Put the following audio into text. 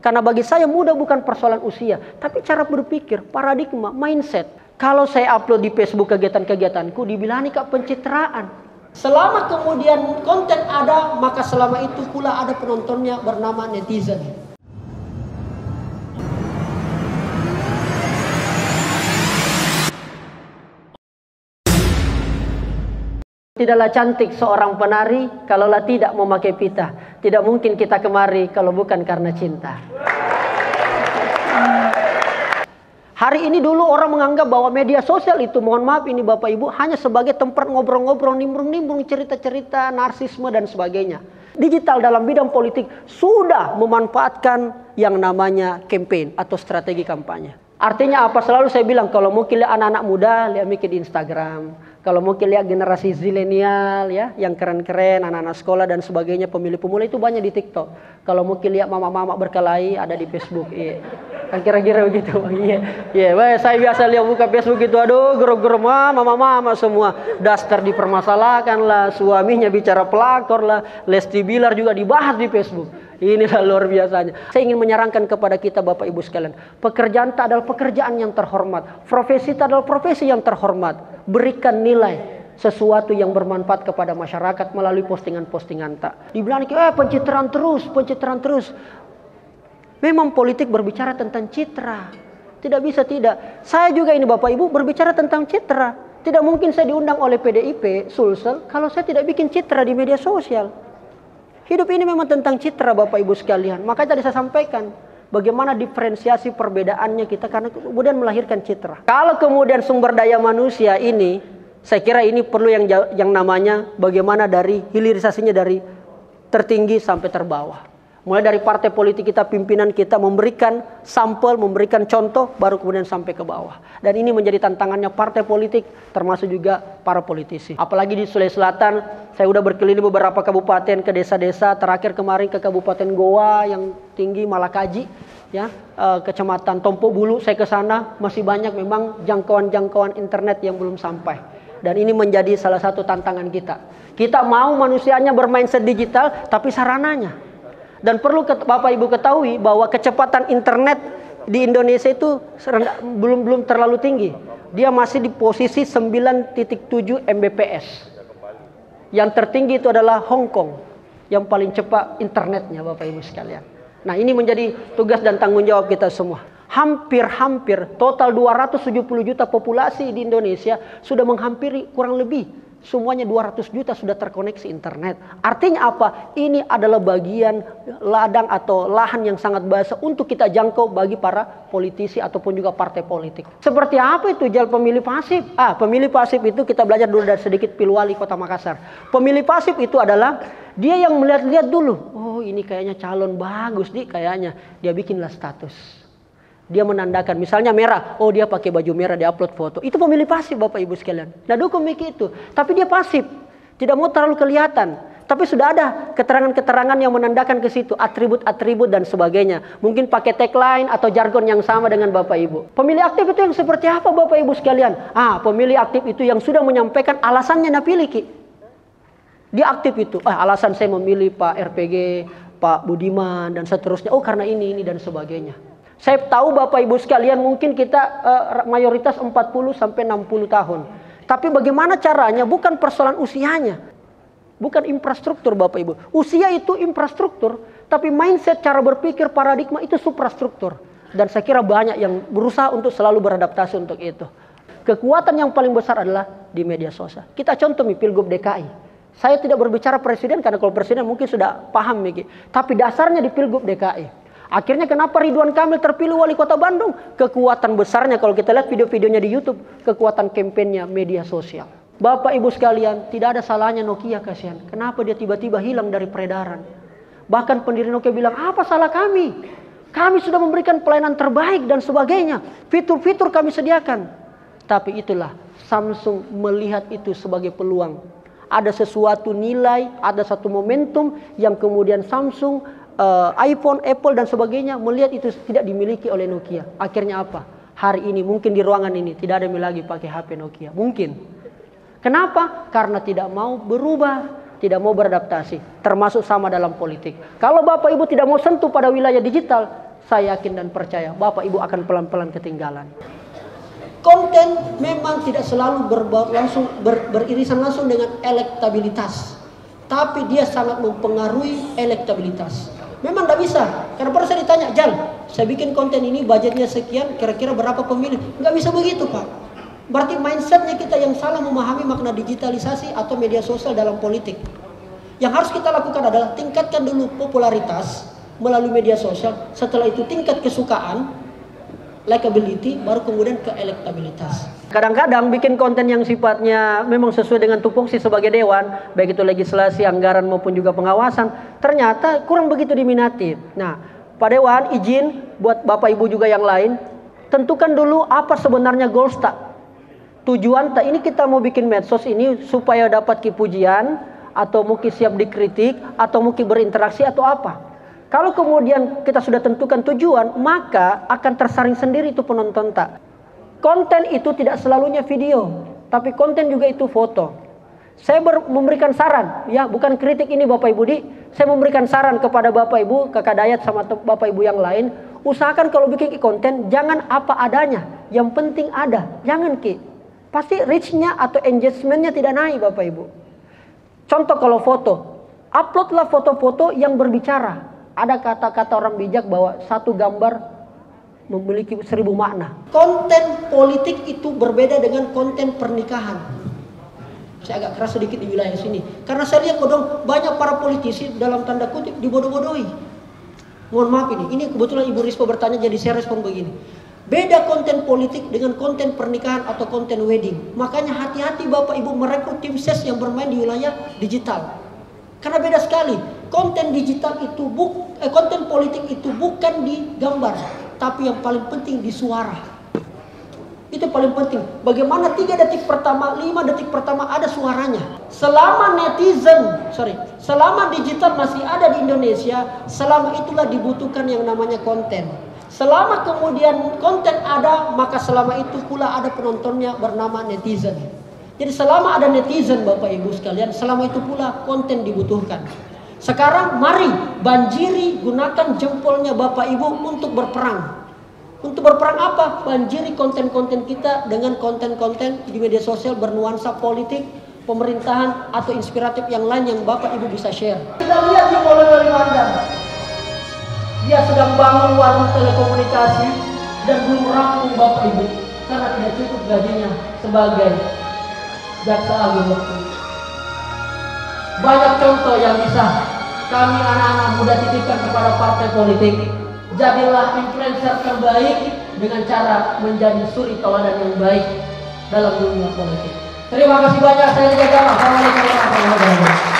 Karena bagi saya muda bukan persoalan usia, tapi cara berpikir, paradigma, mindset. Kalau saya upload di Facebook kegiatan-kegiatanku, dibilang Kak pencitraan. Selama kemudian konten ada, maka selama itu pula ada penontonnya bernama netizen. Tidaklah cantik seorang penari kalaulah tidak memakai pita. Tidak mungkin kita kemari kalau bukan karena cinta. Hari ini dulu orang menganggap bahwa media sosial itu, mohon maaf ini Bapak Ibu, hanya sebagai tempat ngobrol-ngobrol, nimbrung-nimbrung, cerita-cerita, narsisme dan sebagainya. Digital dalam bidang politik sudah memanfaatkan yang namanya campaign atau strategi kampanye. Artinya apa? Selalu saya bilang kalau mungkin lihat anak-anak muda, lihat mikir di Instagram. Kalau mungkin lihat generasi zilenial ya, yang keren-keren, anak-anak sekolah dan sebagainya, pemilih pemula itu banyak di TikTok. Kalau mungkin lihat mama-mama berkelahi ada di Facebook. Iya. Kan kira-kira begitu. Iya. Saya biasa lihat buka Facebook itu, aduh grup-grup mama-mama semua. Daster dipermasalahkan lah, suaminya bicara pelakor lah, Lesti Bilar juga dibahas di Facebook. Inilah luar biasanya. Saya ingin menyarankan kepada kita Bapak Ibu sekalian, pekerjaan tak adalah pekerjaan yang terhormat, profesi tak adalah profesi yang terhormat. Berikan nilai sesuatu yang bermanfaat kepada masyarakat melalui postingan-postingan tak. Dibilang pencitraan terus. Memang politik berbicara tentang citra. Tidak bisa tidak. Saya juga ini Bapak Ibu berbicara tentang citra. Tidak mungkin saya diundang oleh PDIP, Sulsel, kalau saya tidak bikin citra di media sosial. Hidup ini memang tentang citra Bapak Ibu sekalian. Makanya tadi saya sampaikan bagaimana diferensiasi perbedaannya kita karena kemudian melahirkan citra. Kalau kemudian sumber daya manusia ini, saya kira ini perlu yang namanya bagaimana dari hilirisasinya dari tertinggi sampai terbawah. Mulai dari partai politik kita, pimpinan kita memberikan sampel, memberikan contoh, baru kemudian sampai ke bawah. Dan ini menjadi tantangannya partai politik, termasuk juga para politisi. Apalagi di Sulawesi Selatan, saya sudah berkeliling beberapa kabupaten ke desa-desa. Terakhir kemarin ke Kabupaten Goa yang tinggi, Malakaji, ya, Kecamatan Tompo Bulu. Saya ke sana masih banyak memang jangkauan-jangkauan internet yang belum sampai. Dan ini menjadi salah satu tantangan kita. Kita mau manusianya bermindset digital, tapi sarananya. Dan perlu Bapak Ibu ketahui bahwa kecepatan internet di Indonesia itu belum terlalu tinggi. Dia masih di posisi 9.7 Mbps. Yang tertinggi itu adalah Hong Kong, yang paling cepat internetnya Bapak Ibu sekalian. Nah, ini menjadi tugas dan tanggung jawab kita semua. Hampir total 270 juta populasi di Indonesia sudah menghampiri kurang lebih semuanya 200 juta sudah terkoneksi internet. Artinya apa? Ini adalah bagian ladang atau lahan yang sangat basah untuk kita jangkau bagi para politisi ataupun juga partai politik. Seperti apa itu jual pemilih pasif? Pemilih pasif itu kita belajar dulu dari sedikit Pilwali Kota Makassar. Pemilih pasif itu adalah dia yang melihat-lihat dulu. Oh, ini kayaknya calon bagus nih kayaknya. Dia bikinlah status. Dia menandakan misalnya merah, oh dia pakai baju merah, dia upload foto. Itu pemilih pasif Bapak Ibu sekalian. Nah, dukung Miki itu. Tapi dia pasif, tidak mau terlalu kelihatan. Tapi sudah ada keterangan-keterangan yang menandakan ke situ, atribut-atribut dan sebagainya. Mungkin pakai tagline atau jargon yang sama dengan Bapak Ibu. Pemilih aktif itu yang seperti apa Bapak Ibu sekalian? Pemilih aktif itu yang sudah menyampaikan alasannya nak pilih Ki. Dia aktif itu. Alasan saya memilih Pak RPG, Pak Budiman dan seterusnya. Oh karena ini dan sebagainya. Saya tahu Bapak Ibu sekalian mungkin kita mayoritas 40 sampai 60 tahun. Tapi bagaimana caranya bukan persoalan usianya. Bukan infrastruktur Bapak Ibu. Usia itu infrastruktur, tapi mindset cara berpikir paradigma itu suprastruktur. Dan saya kira banyak yang berusaha untuk selalu beradaptasi untuk itu. Kekuatan yang paling besar adalah di media sosial. Kita contoh Pilgub DKI. Saya tidak berbicara presiden karena kalau presiden mungkin sudah paham Miki. Tapi dasarnya di Pilgub DKI. Akhirnya kenapa Ridwan Kamil terpilih wali kota Bandung? Kekuatan besarnya kalau kita lihat video-videonya di YouTube, kekuatan kampanyenya media sosial. Bapak Ibu sekalian, tidak ada salahnya Nokia kasihan. Kenapa dia tiba-tiba hilang dari peredaran? Bahkan pendiri Nokia bilang, apa salah kami? Kami sudah memberikan pelayanan terbaik dan sebagainya. Fitur-fitur kami sediakan. Tapi itulah Samsung melihat itu sebagai peluang. Ada sesuatu nilai, ada satu momentum yang kemudian Samsung, iPhone, Apple dan sebagainya melihat itu tidak dimiliki oleh Nokia. Akhirnya apa? Hari ini mungkin di ruangan ini tidak ada lagi pakai HP Nokia. Mungkin. Kenapa? Karena tidak mau berubah, tidak mau beradaptasi. Termasuk sama dalam politik. Kalau Bapak Ibu tidak mau sentuh pada wilayah digital, saya yakin dan percaya Bapak Ibu akan pelan-pelan ketinggalan. Konten memang tidak selalu beririsan langsung dengan elektabilitas, tapi dia sangat mempengaruhi elektabilitas. Memang tidak bisa, karena pernah saya ditanya, Jal, saya bikin konten ini budgetnya sekian, kira-kira berapa pemilih? Nggak bisa begitu, Pak. Berarti mindsetnya kita yang salah memahami makna digitalisasi atau media sosial dalam politik. Yang harus kita lakukan adalah tingkatkan dulu popularitas melalui media sosial, setelah itu tingkat kesukaan, likability, baru kemudian ke elektabilitas. Kadang-kadang bikin konten yang sifatnya memang sesuai dengan tupoksi sebagai dewan, baik itu legislasi, anggaran maupun juga pengawasan, ternyata kurang begitu diminati. Nah, Pak Dewan izin buat Bapak Ibu juga yang lain, tentukan dulu apa sebenarnya goals tak. Tujuan tak ini kita mau bikin medsos ini supaya dapat pujian, atau mungkin siap dikritik, atau mungkin berinteraksi atau apa. Kalau kemudian kita sudah tentukan tujuan, maka akan tersaring sendiri itu penonton tak. Konten itu tidak selalunya video, tapi konten juga itu foto. Saya memberikan saran, ya bukan kritik ini Bapak Ibu di. Saya memberikan saran kepada Bapak Ibu, Kakak Dayat sama Bapak Ibu yang lain. Usahakan kalau bikin konten, jangan apa adanya. Yang penting ada, jangan ki. Pasti reach-nya atau engagement-nya tidak naik Bapak Ibu. Contoh kalau foto, uploadlah foto-foto yang berbicara. Ada kata-kata orang bijak bahwa satu gambar memiliki 1000 makna. Konten politik itu berbeda dengan konten pernikahan. Saya agak keras sedikit di wilayah sini. Karena saya lihat kodong banyak para politisi dalam tanda kutip dibodoh-bodohi. Mohon maaf ini kebetulan Ibu Risma bertanya jadi saya respon begini. Beda konten politik dengan konten pernikahan atau konten wedding. Makanya hati-hati Bapak Ibu merekrut tim ses yang bermain di wilayah digital. Karena beda sekali. Konten digital itu konten politik itu bukan di gambar, tapi yang paling penting di suara. Itu paling penting. Bagaimana 3 detik pertama, 5 detik pertama ada suaranya. Selama digital masih ada di Indonesia, selama itulah dibutuhkan yang namanya konten. Selama kemudian konten ada, maka selama itu pula ada penontonnya bernama netizen. Jadi selama ada netizen Bapak Ibu sekalian, selama itu pula konten dibutuhkan. Sekarang mari banjiri, gunakan jempolnya Bapak Ibu untuk berperang. Untuk berperang apa? Banjiri konten-konten kita dengan konten-konten di media sosial bernuansa politik, pemerintahan atau inspiratif yang lain yang Bapak Ibu bisa share. Kita lihat di Polda Mandan. Dia sedang bangun warung telekomunikasi dan belum rampung Bapak Ibu karena tidak cukup gajinya sebagai jaksa agung. Banyak contoh yang bisa kami anak-anak muda titipkan kepada partai politik. Jadilah influencer terbaik dengan cara menjadi suri tauladan yang baik dalam dunia politik. Terima kasih banyak. Saya Jaga. Assalamualaikum warahmatullahi wabarakatuh.